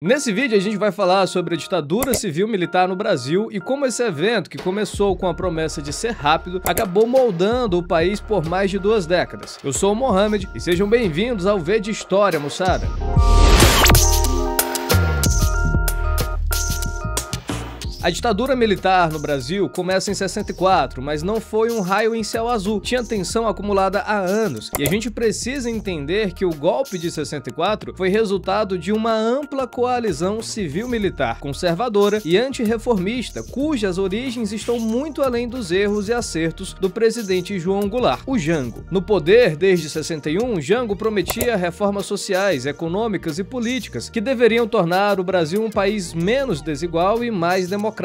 Nesse vídeo a gente vai falar sobre a ditadura civil-militar no Brasil e como esse evento, que começou com a promessa de ser rápido, acabou moldando o país por mais de 2 décadas. Eu sou o Mohamed e sejam bem-vindos ao V de História, moçada! A ditadura militar no Brasil começa em 64, mas não foi um raio em céu azul. Tinha tensão acumulada há anos, e a gente precisa entender que o golpe de 64 foi resultado de uma ampla coalizão civil-militar conservadora e antirreformista, cujas origens estão muito além dos erros e acertos do presidente João Goulart, o Jango. No poder desde 61, Jango prometia reformas sociais, econômicas e políticas que deveriam tornar o Brasil um país menos desigual e mais democrático.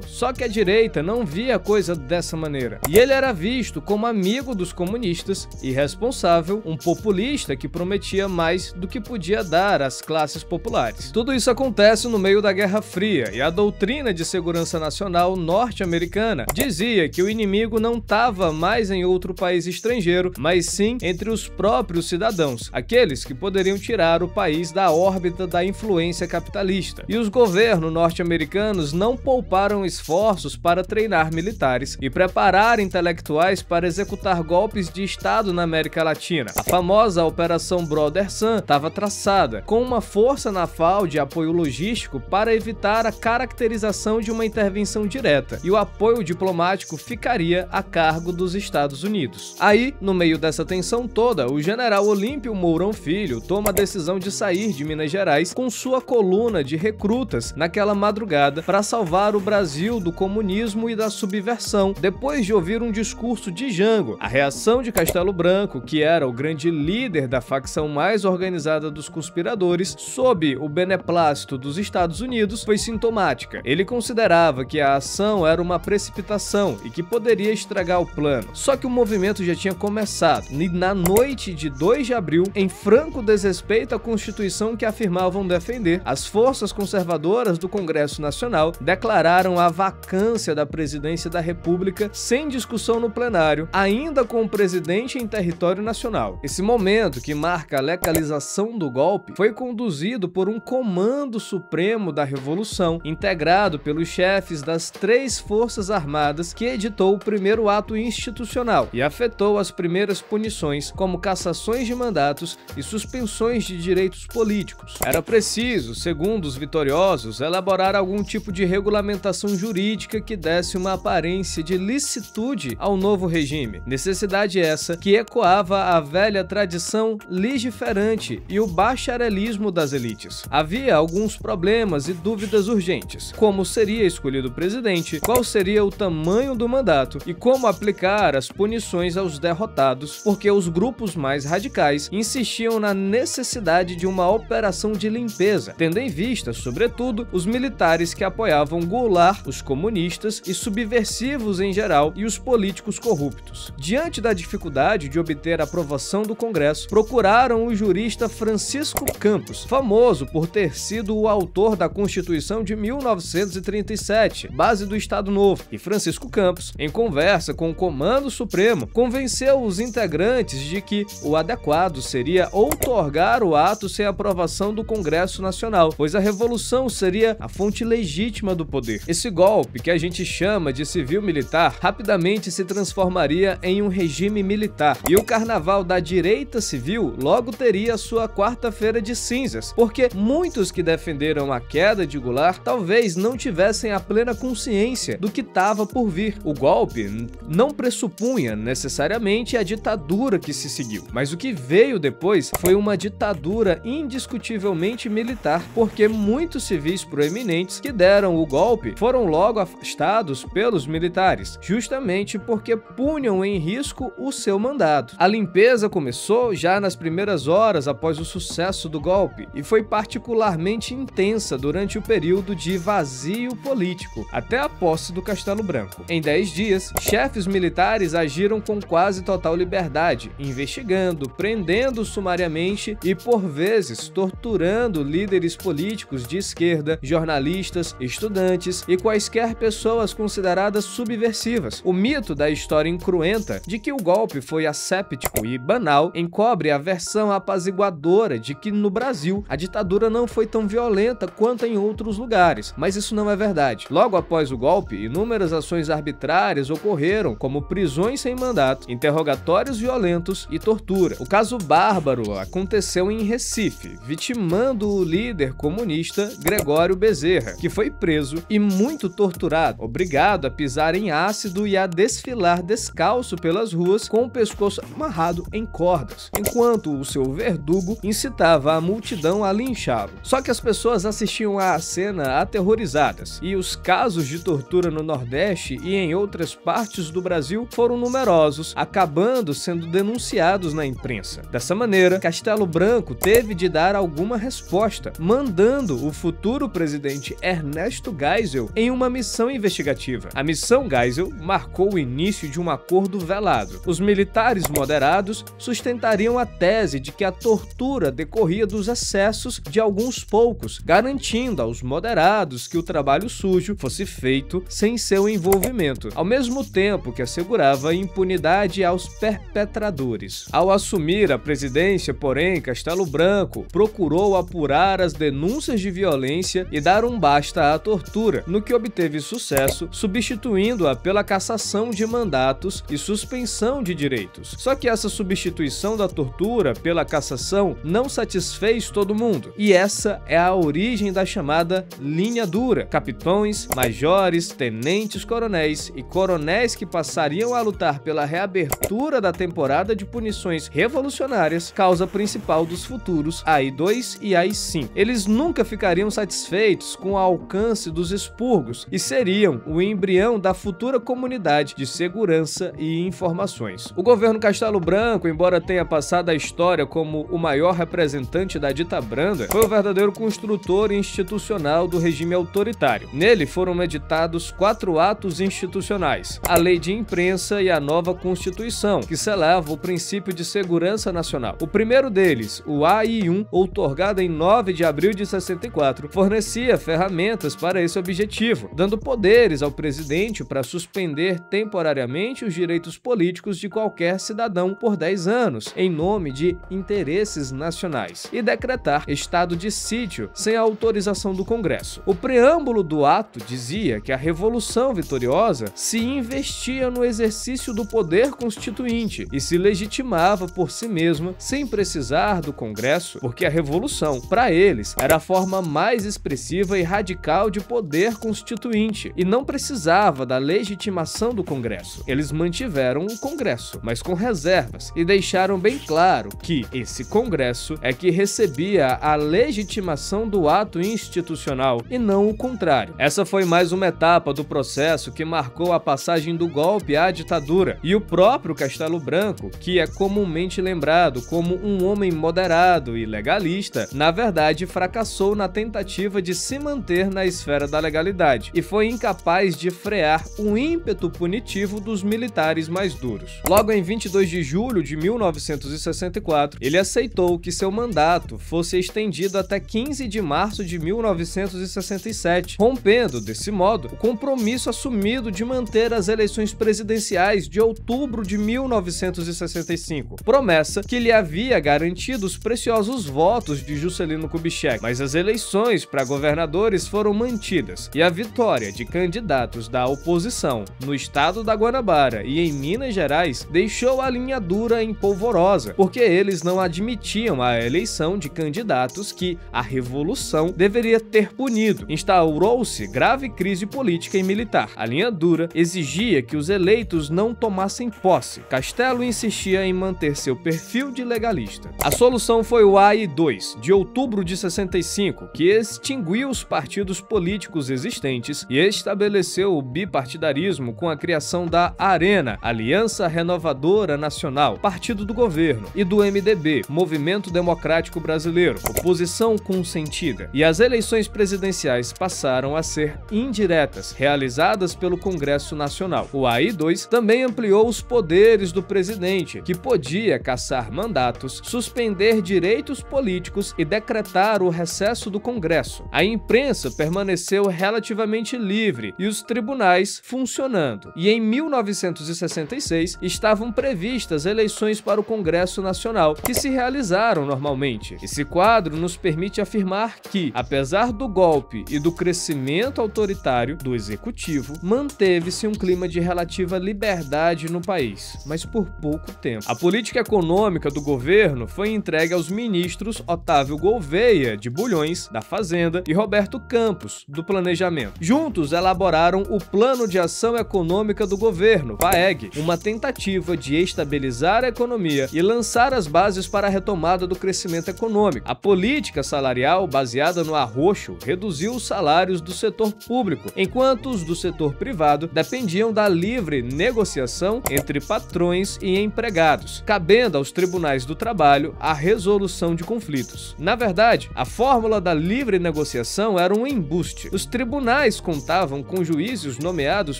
Só que a direita não via a coisa dessa maneira. E ele era visto como amigo dos comunistas, irresponsável, um populista que prometia mais do que podia dar às classes populares. Tudo isso acontece no meio da Guerra Fria, e a doutrina de segurança nacional norte-americana dizia que o inimigo não estava mais em outro país estrangeiro, mas sim entre os próprios cidadãos, aqueles que poderiam tirar o país da órbita da influência capitalista. E os governos norte-americanos não pouparam esforços para treinar militares e preparar intelectuais para executar golpes de Estado na América Latina. A famosa Operação Brother Sun estava traçada, com uma força naval de apoio logístico para evitar a caracterização de uma intervenção direta, e o apoio diplomático ficaria a cargo dos Estados Unidos. Aí, no meio dessa tensão toda, o general Olímpio Mourão Filho toma a decisão de sair de Minas Gerais com sua coluna de recrutas naquela madrugada para salvar o Brasil do comunismo e da subversão, depois de ouvir um discurso de Jango. A reação de Castelo Branco, que era o grande líder da facção mais organizada dos conspiradores, sob o beneplácito dos Estados Unidos, foi sintomática. Ele considerava que a ação era uma precipitação e que poderia estragar o plano. Só que o movimento já tinha começado, e na noite de 2 de abril, em franco desrespeito à Constituição que afirmavam defender, as forças conservadoras do Congresso Nacional declararam a vacância da presidência da República sem discussão no plenário, ainda com o presidente em território nacional. Esse momento, que marca a legalização do golpe, foi conduzido por um Comando Supremo da Revolução, integrado pelos chefes das 3 Forças Armadas, que editou o primeiro ato institucional e afetou as primeiras punições, como cassações de mandatos e suspensões de direitos políticos. Era preciso, segundo os vitoriosos, elaborar algum tipo de regulamentação jurídica que desse uma aparência de licitude ao novo regime. Necessidade essa que ecoava a velha tradição legiferante e o bacharelismo das elites. Havia alguns problemas e dúvidas urgentes: como seria escolhido o presidente, qual seria o tamanho do mandato e como aplicar as punições aos derrotados, porque os grupos mais radicais insistiam na necessidade de uma operação de limpeza, tendo em vista, sobretudo, os militares que apoiavam Goulart, os comunistas e subversivos em geral, e os políticos corruptos. Diante da dificuldade de obter a aprovação do Congresso, procuraram o jurista Francisco Campos, famoso por ter sido o autor da Constituição de 1937, base do Estado Novo. E Francisco Campos, em conversa com o Comando Supremo, convenceu os integrantes de que o adequado seria outorgar o ato sem aprovação do Congresso Nacional, pois a revolução seria a fonte legítima do poder. Esse golpe, que a gente chama de civil-militar, rapidamente se transformaria em um regime militar, e o carnaval da direita civil logo teria sua quarta-feira de cinzas, porque muitos que defenderam a queda de Goulart talvez não tivessem a plena consciência do que estava por vir. O golpe não pressupunha necessariamente a ditadura que se seguiu, mas o que veio depois foi uma ditadura indiscutivelmente militar, porque muitos civis proeminentes que deram o golpe foram logo afastados pelos militares, justamente porque punham em risco o seu mandato. A limpeza começou já nas primeiras horas após o sucesso do golpe e foi particularmente intensa durante o período de vazio político, até a posse do Castelo Branco. Em 10 dias, chefes militares agiram com quase total liberdade, investigando, prendendo sumariamente e, por vezes, torturando líderes políticos de esquerda, jornalistas, estudantes dissidentes e quaisquer pessoas consideradas subversivas. O mito da história incruenta de que o golpe foi asséptico e banal encobre a versão apaziguadora de que no Brasil a ditadura não foi tão violenta quanto em outros lugares, mas isso não é verdade. Logo após o golpe, inúmeras ações arbitrárias ocorreram, como prisões sem mandato, interrogatórios violentos e tortura. O caso bárbaro aconteceu em Recife, vitimando o líder comunista Gregório Bezerra, que foi preso e muito torturado, obrigado a pisar em ácido e a desfilar descalço pelas ruas com o pescoço amarrado em cordas, enquanto o seu verdugo incitava a multidão a linchá-lo. Só que as pessoas assistiam à cena aterrorizadas, e os casos de tortura no Nordeste e em outras partes do Brasil foram numerosos, acabando sendo denunciados na imprensa. Dessa maneira, Castelo Branco teve de dar alguma resposta, mandando o futuro presidente Ernesto Geisel em uma missão investigativa. A missão Geisel marcou o início de um acordo velado. Os militares moderados sustentariam a tese de que a tortura decorria dos excessos de alguns poucos, garantindo aos moderados que o trabalho sujo fosse feito sem seu envolvimento, ao mesmo tempo que assegurava impunidade aos perpetradores. Ao assumir a presidência, porém, Castelo Branco procurou apurar as denúncias de violência e dar um basta à tortura, no que obteve sucesso, substituindo-a pela cassação de mandatos e suspensão de direitos. Só que essa substituição da tortura pela cassação não satisfez todo mundo, e essa é a origem da chamada linha dura. Capitões, majores, tenentes coronéis e coronéis que passariam a lutar pela reabertura da temporada de punições revolucionárias, causa principal dos futuros AI-2 e AI-5. Eles nunca ficariam satisfeitos com o alcance dos expurgos e seriam o embrião da futura comunidade de segurança e informações. O governo Castelo Branco, embora tenha passado a história como o maior representante da ditabranda, foi o verdadeiro construtor institucional do regime autoritário. Nele foram editados 4 atos institucionais: a Lei de Imprensa e a nova Constituição, que selava o princípio de segurança nacional. O primeiro deles, o AI-1, outorgado em 9 de abril de 64, fornecia ferramentas para esse objetivo, dando poderes ao presidente para suspender temporariamente os direitos políticos de qualquer cidadão por 10 anos, em nome de interesses nacionais, e decretar estado de sítio sem a autorização do Congresso. O preâmbulo do ato dizia que a Revolução Vitoriosa se investia no exercício do poder constituinte e se legitimava por si mesma sem precisar do Congresso, porque a Revolução, para eles, era a forma mais expressiva e radical de poder constituinte e não precisava da legitimação do Congresso. Eles mantiveram o Congresso, mas com reservas, e deixaram bem claro que esse Congresso é que recebia a legitimação do ato institucional e não o contrário. Essa foi mais uma etapa do processo que marcou a passagem do golpe à ditadura, e o próprio Castelo Branco, que é comumente lembrado como um homem moderado e legalista, na verdade fracassou na tentativa de se manter na esfera da legalidade e foi incapaz de frear o ímpeto punitivo dos militares mais duros. Logo em 22 de julho de 1964, ele aceitou que seu mandato fosse estendido até 15 de março de 1967, rompendo, desse modo, o compromisso assumido de manter as eleições presidenciais de outubro de 1965, promessa que lhe havia garantido os preciosos votos de Juscelino Kubitschek, mas as eleições para governadores foram mantidas, e a vitória de candidatos da oposição no estado da Guanabara e em Minas Gerais deixou a linha dura em polvorosa, porque eles não admitiam a eleição de candidatos que a Revolução deveria ter punido. Instaurou-se grave crise política e militar. A linha dura exigia que os eleitos não tomassem posse. Castelo insistia em manter seu perfil de legalista. A solução foi o AI-2, de outubro de 65, que extinguiu os partidos políticos existentes e estabeleceu o bipartidarismo com a criação da ARENA, Aliança Renovadora Nacional, partido do governo, e do MDB, Movimento Democrático Brasileiro, oposição consentida. E as eleições presidenciais passaram a ser indiretas, realizadas pelo Congresso Nacional. O AI-2 também ampliou os poderes do presidente, que podia cassar mandatos, suspender direitos políticos e decretar o recesso do Congresso. A imprensa permaneceu permaneceu relativamente livre e os tribunais funcionando. E em 1966 estavam previstas eleições para o Congresso Nacional, que se realizaram normalmente. Esse quadro nos permite afirmar que, apesar do golpe e do crescimento autoritário do executivo, manteve-se um clima de relativa liberdade no país, mas por pouco tempo. A política econômica do governo foi entregue aos ministros Otávio Gouveia, de Bulhões, da Fazenda, e Roberto Campos, do Planejamento. Juntos elaboraram o Plano de Ação Econômica do Governo, PAEG, uma tentativa de estabilizar a economia e lançar as bases para a retomada do crescimento econômico. A política salarial, baseada no arroxo, reduziu os salários do setor público, enquanto os do setor privado dependiam da livre negociação entre patrões e empregados, cabendo aos tribunais do trabalho a resolução de conflitos. Na verdade, a fórmula da livre negociação era um embuste. Os tribunais contavam com juízes nomeados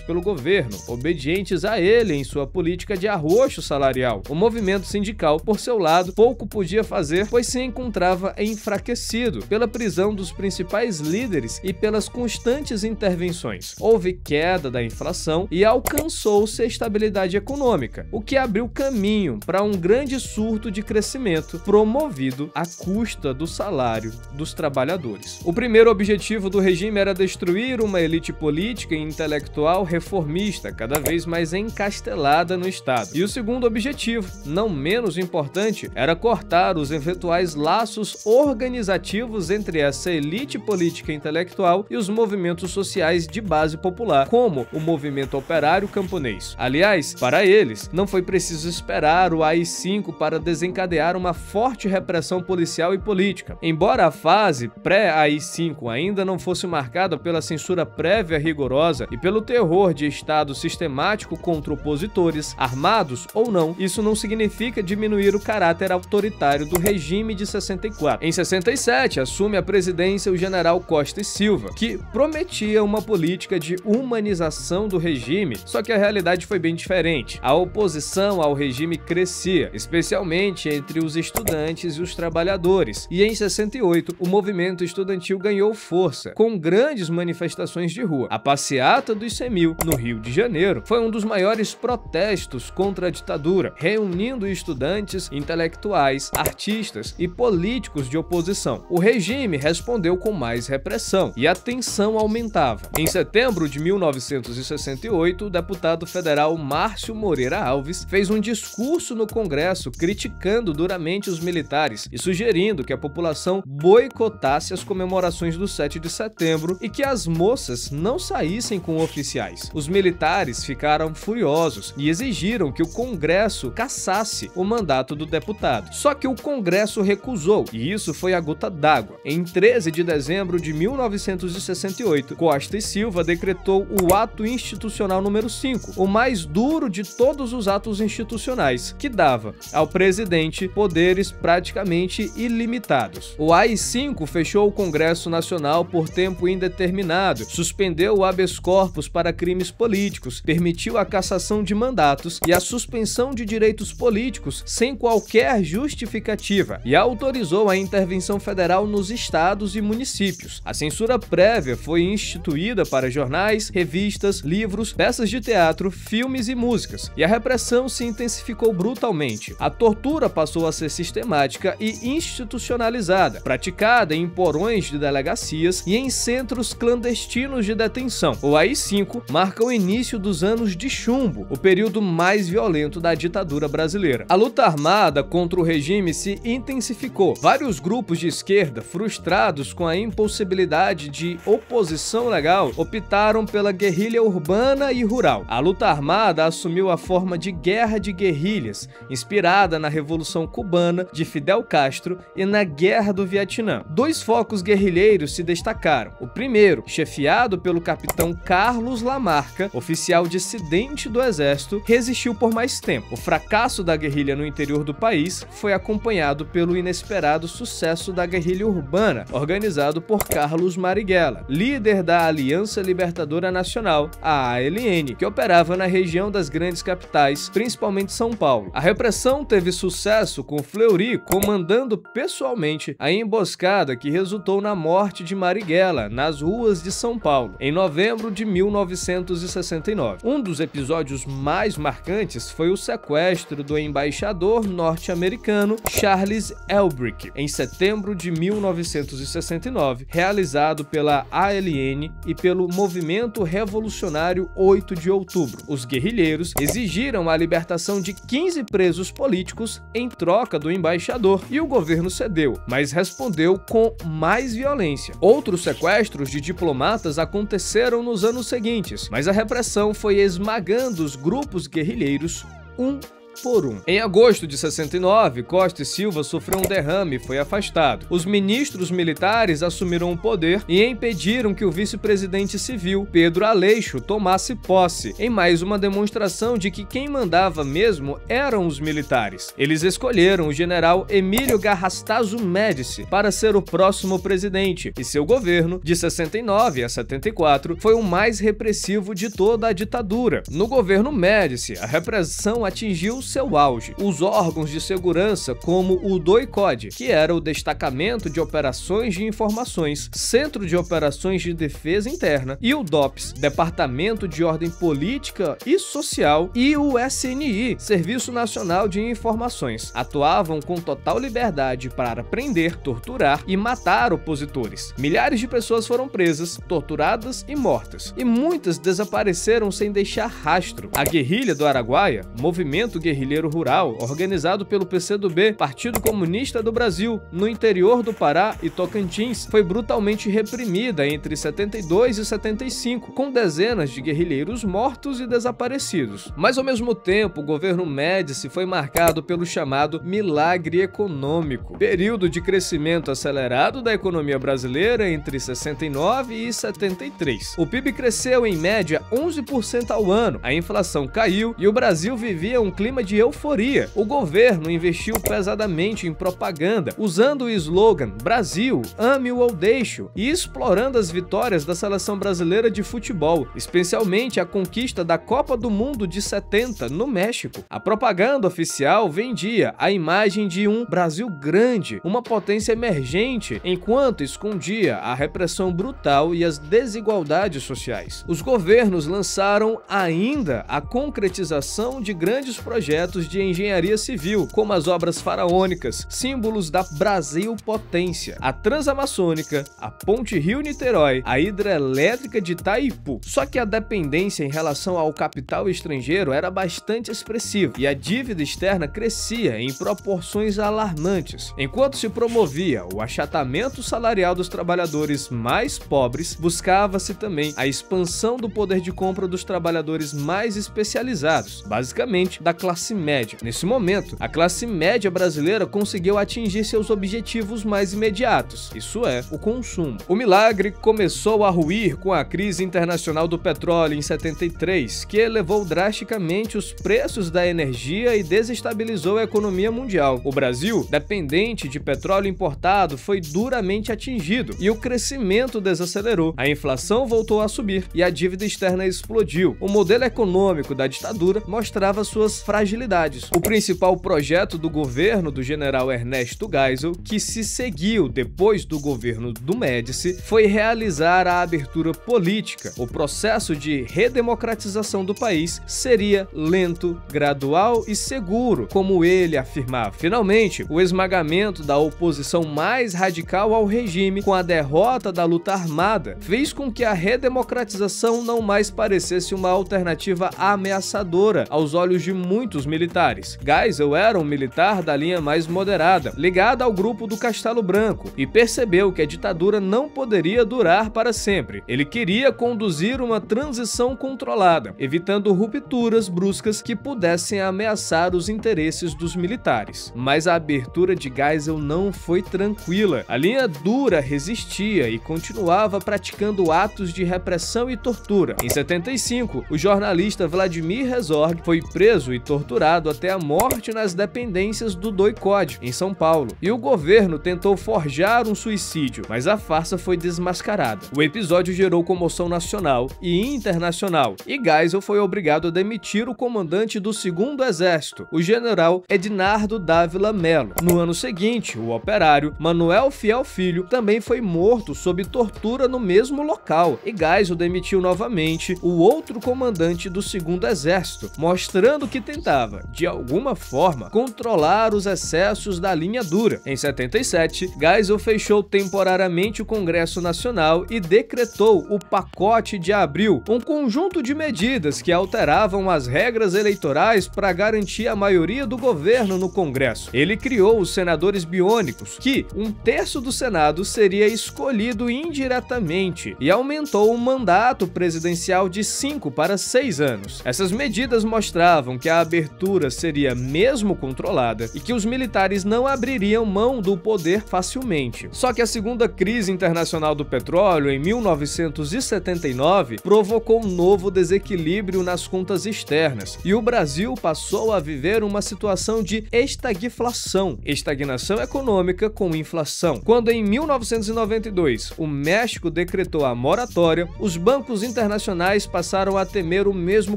pelo governo, obedientes a ele em sua política de arroxo salarial. O movimento sindical, por seu lado, pouco podia fazer, pois se encontrava enfraquecido pela prisão dos principais líderes e pelas constantes intervenções. Houve queda da inflação e alcançou-se a estabilidade econômica, o que abriu caminho para um grande surto de crescimento promovido à custa do salário dos trabalhadores. O primeiro objetivo do regime era destruir uma elite política e intelectual reformista, cada vez mais encastelada no Estado. E o segundo objetivo, não menos importante, era cortar os eventuais laços organizativos entre essa elite política e intelectual e os movimentos sociais de base popular, como o movimento operário camponês. Aliás, para eles, não foi preciso esperar o AI-5 para desencadear uma forte repressão policial e política. Embora a fase pré-AI-5 ainda não fosse marcada pela censura prévia rigorosa e pelo terror de Estado sistemático contra opositores, armados ou não, isso não significa diminuir o caráter autoritário do regime de 64. Em 67, assume a presidência o general Costa e Silva, que prometia uma política de humanização do regime, só que a realidade foi bem diferente. A oposição ao regime crescia, especialmente entre os estudantes e os trabalhadores, e em 68 o movimento estudantil ganhou força, com grandes manifestações de rua. A passeata dos 100.000, no Rio de Janeiro, foi um dos maiores protestos contra a ditadura, reunindo estudantes, intelectuais, artistas e políticos de oposição. O regime respondeu com mais repressão e a tensão aumentava. Em setembro de 1968, o deputado federal Márcio Moreira Alves fez um discurso no Congresso criticando duramente os militares e sugerindo que a população boicotasse as comemorações do 7 de setembro e que as moças não saíssem com oficiais. Os militares ficaram furiosos e exigiram que o Congresso cassasse o mandato do deputado. Só que o Congresso recusou, e isso foi a gota d'água. Em 13 de dezembro de 1968, Costa e Silva decretou o Ato Institucional número 5, o mais duro de todos os atos institucionais, que dava ao presidente poderes praticamente ilimitados. O AI-5 fechou o Congresso Nacional por tempo indeterminado, suspendeu o habeas corpus para crimes políticos, permitiu a cassação de mandatos e a suspensão de direitos políticos sem qualquer justificativa e autorizou a intervenção federal nos estados e municípios. A censura prévia foi instituída para jornais, revistas, livros, peças de teatro, filmes e músicas, e a repressão se intensificou brutalmente. A tortura passou a ser sistemática e institucionalizada, praticada em porões de delegacias e em centros clandestinos de detenção. O AI-5 marca o início dos anos de chumbo, o período mais violento da ditadura brasileira. A luta armada contra o regime se intensificou. Vários grupos de esquerda, frustrados com a impossibilidade de oposição legal, optaram pela guerrilha urbana e rural. A luta armada assumiu a forma de guerra de guerrilhas, inspirada na Revolução Cubana de Fidel Castro e na Guerra do Vietnã. Dois focos guerrilheiros se destacaram. O primeiro, chefiado pelo capitão Carlos Lamarca, oficial dissidente do exército, resistiu por mais tempo. O fracasso da guerrilha no interior do país foi acompanhado pelo inesperado sucesso da guerrilha urbana, organizado por Carlos Marighella, líder da Aliança Libertadora Nacional, a ALN, que operava na região das grandes capitais, principalmente São Paulo. A repressão teve sucesso, com Fleury comandando pessoalmente a emboscada que resultou na morte de Marighella nas nas ruas de São Paulo, em novembro de 1969. Um dos episódios mais marcantes foi o sequestro do embaixador norte-americano Charles Elbrick, em setembro de 1969, realizado pela ALN e pelo Movimento Revolucionário 8 de Outubro. Os guerrilheiros exigiram a libertação de 15 presos políticos em troca do embaixador e o governo cedeu, mas respondeu com mais violência. Outros sequestros de diplomatas aconteceram nos anos seguintes, mas a repressão foi esmagando os grupos guerrilheiros um por um. Em agosto de 69, Costa e Silva sofreu um derrame e foi afastado. Os ministros militares assumiram o poder e impediram que o vice-presidente civil, Pedro Aleixo, tomasse posse, em mais uma demonstração de que quem mandava mesmo eram os militares. Eles escolheram o general Emílio Garrastazu Médici para ser o próximo presidente, e seu governo, de 69 a 74, foi o mais repressivo de toda a ditadura. No governo Médici, a repressão atingiu seu auge. Os órgãos de segurança, como o DOI-CODE, que era o Destacamento de Operações de Informações, Centro de Operações de Defesa Interna, e o DOPS, Departamento de Ordem Política e Social, e o SNI, Serviço Nacional de Informações, atuavam com total liberdade para prender, torturar e matar opositores. Milhares de pessoas foram presas, torturadas e mortas, e muitas desapareceram sem deixar rastro. A Guerrilha do Araguaia, movimento guerrilheiro rural organizado pelo PCdoB, Partido Comunista do Brasil, no interior do Pará e Tocantins, foi brutalmente reprimida entre 72 e 75, com dezenas de guerrilheiros mortos e desaparecidos. Mas ao mesmo tempo, o governo Médici foi marcado pelo chamado milagre econômico, período de crescimento acelerado da economia brasileira entre 69 e 73. O PIB cresceu em média 11% ao ano, a inflação caiu e o Brasil vivia um clima de euforia. O governo investiu pesadamente em propaganda, usando o slogan "Brasil, ame-o ou deixe-o", e explorando as vitórias da seleção brasileira de futebol, especialmente a conquista da Copa do Mundo de 70 no México. A propaganda oficial vendia a imagem de um Brasil grande, uma potência emergente, enquanto escondia a repressão brutal e as desigualdades sociais. Os governos lançaram ainda a concretização de grandes projetos de engenharia civil, como as obras faraônicas, símbolos da Brasil-potência, a Transamazônica, a Ponte Rio-Niterói, a hidrelétrica de Itaipu. Só que a dependência em relação ao capital estrangeiro era bastante expressiva e a dívida externa crescia em proporções alarmantes. Enquanto se promovia o achatamento salarial dos trabalhadores mais pobres, buscava-se também a expansão do poder de compra dos trabalhadores mais especializados, basicamente da classe média. Nesse momento, a classe média brasileira conseguiu atingir seus objetivos mais imediatos, isso é, o consumo. O milagre começou a ruir com a crise internacional do petróleo em 73, que elevou drasticamente os preços da energia e desestabilizou a economia mundial. O Brasil, dependente de petróleo importado, foi duramente atingido e o crescimento desacelerou, a inflação voltou a subir e a dívida externa explodiu. O modelo econômico da ditadura mostrava suas fragilidades. O principal projeto do governo do general Ernesto Geisel, que se seguiu depois do governo do Médici, foi realizar a abertura política. O processo de redemocratização do país seria lento, gradual e seguro, como ele afirmava. Finalmente, o esmagamento da oposição mais radical ao regime, com a derrota da luta armada, fez com que a redemocratização não mais parecesse uma alternativa ameaçadora aos olhos de muitos militares. Geisel era um militar da linha mais moderada, ligado ao grupo do Castelo Branco, e percebeu que a ditadura não poderia durar para sempre. Ele queria conduzir uma transição controlada, evitando rupturas bruscas que pudessem ameaçar os interesses dos militares. Mas a abertura de Geisel não foi tranquila. A linha dura resistia e continuava praticando atos de repressão e tortura. Em 75, o jornalista Vladimir Herzog foi preso e torturado torturado até a morte nas dependências do doicode, em São Paulo, e o governo tentou forjar um suicídio, mas a farsa foi desmascarada. O episódio gerou comoção nacional e internacional, e Geisel foi obrigado a demitir o comandante do 2º Exército, o general Ednardo Dávila Melo. No ano seguinte, o operário Manuel Fiel Filho também foi morto sob tortura no mesmo local, e Geisel demitiu novamente o outro comandante do 2º Exército, mostrando que tentava, de alguma forma, controlar os excessos da linha dura. Em 77, Geisel fechou temporariamente o Congresso Nacional e decretou o Pacote de Abril, um conjunto de medidas que alteravam as regras eleitorais para garantir a maioria do governo no Congresso. Ele criou os senadores biônicos, que 1/3 do Senado seria escolhido indiretamente, e aumentou o mandato presidencial de 5 para 6 anos. Essas medidas mostravam que a abertura seria mesmo controlada e que os militares não abririam mão do poder facilmente. Só que a segunda crise internacional do petróleo, em 1979, provocou um novo desequilíbrio nas contas externas, e o Brasil passou a viver uma situação de estagflação, estagnação econômica com inflação. Quando em 1992 o México decretou a moratória, os bancos internacionais passaram a temer o mesmo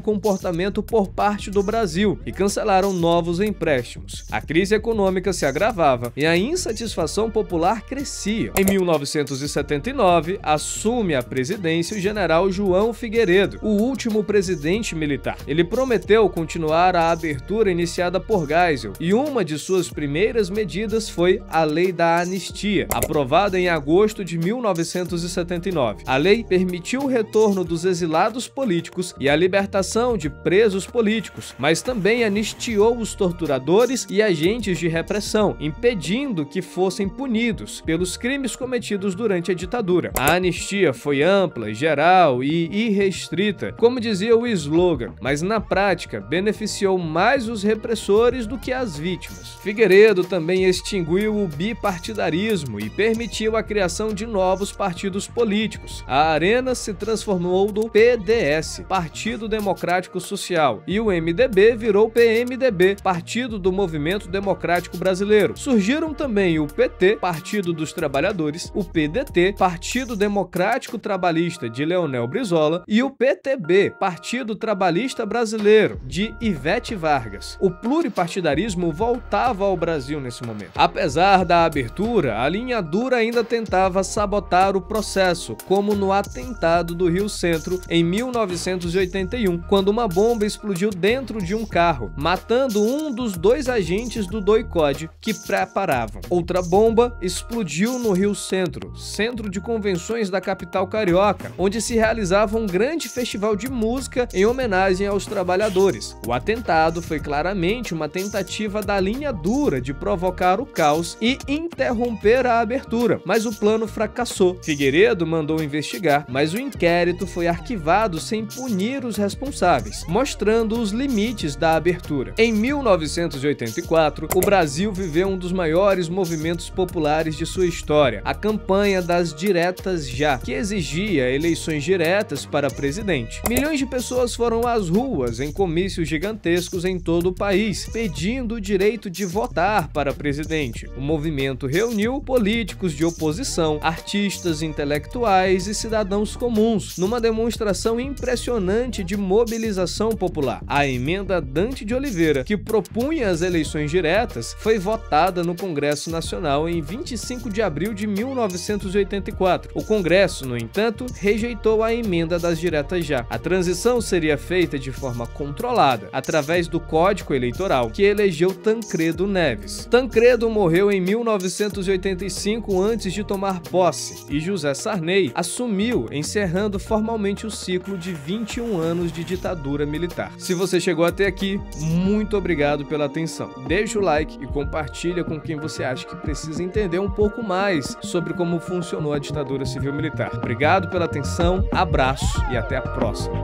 comportamento por parte do Brasil e cancelaram novos empréstimos. A crise econômica se agravava e a insatisfação popular crescia. Em 1979, assume a presidência o general João Figueiredo, o último presidente militar. Ele prometeu continuar a abertura iniciada por Geisel, e uma de suas primeiras medidas foi a Lei da Anistia, aprovada em agosto de 1979. A lei permitiu o retorno dos exilados políticos e a libertação de presos políticos, mas também anistiou os torturadores e agentes de repressão, impedindo que fossem punidos pelos crimes cometidos durante a ditadura. A anistia foi ampla, geral e irrestrita, como dizia o slogan, mas na prática beneficiou mais os repressores do que as vítimas. Figueiredo também extinguiu o bipartidarismo e permitiu a criação de novos partidos políticos. A Arena se transformou do PDS, Partido Democrático Social, e o MDB virou PMDB, Partido do Movimento Democrático Brasileiro. Surgiram também o PT, Partido dos Trabalhadores, o PDT, Partido Democrático Trabalhista de Leonel Brizola, e o PTB, Partido Trabalhista Brasileiro, de Ivete Vargas. O pluripartidarismo voltava ao Brasil nesse momento. Apesar da abertura, a linha dura ainda tentava sabotar o processo, como no atentado do Rio Centro em 1981, quando uma bomba explodiu dentro de um carro, matando um dos 2 agentes do doicode que preparavam. Outra bomba explodiu no Rio Centro, centro de convenções da capital carioca, onde se realizava um grande festival de música em homenagem aos trabalhadores. O atentado foi claramente uma tentativa da linha dura de provocar o caos e interromper a abertura, mas o plano fracassou. Figueiredo mandou investigar, mas o inquérito foi arquivado sem punir os responsáveis, mostrando os limites da abertura. Em 1984, o Brasil viveu um dos maiores movimentos populares de sua história, a campanha das Diretas Já, que exigia eleições diretas para presidente. Milhões de pessoas foram às ruas em comícios gigantescos em todo o país, pedindo o direito de votar para presidente. O movimento reuniu políticos de oposição, artistas, intelectuais e cidadãos comuns, numa demonstração impressionante de mobilização popular. A emenda Dante de Oliveira, que propunha as eleições diretas, foi votada no Congresso Nacional em 25 de abril de 1984. O Congresso, no entanto, rejeitou a emenda das Diretas Já. A transição seria feita de forma controlada, através do Código Eleitoral, que elegeu Tancredo Neves. Tancredo morreu em 1985 antes de tomar posse, e José Sarney assumiu, encerrando formalmente o ciclo de 21 anos de ditadura militar. Se você chegou até aqui, muito obrigado pela atenção. Deixa o like e compartilha com quem você acha que precisa entender um pouco mais sobre como funcionou a ditadura civil-militar. Obrigado pela atenção, abraço e até a próxima.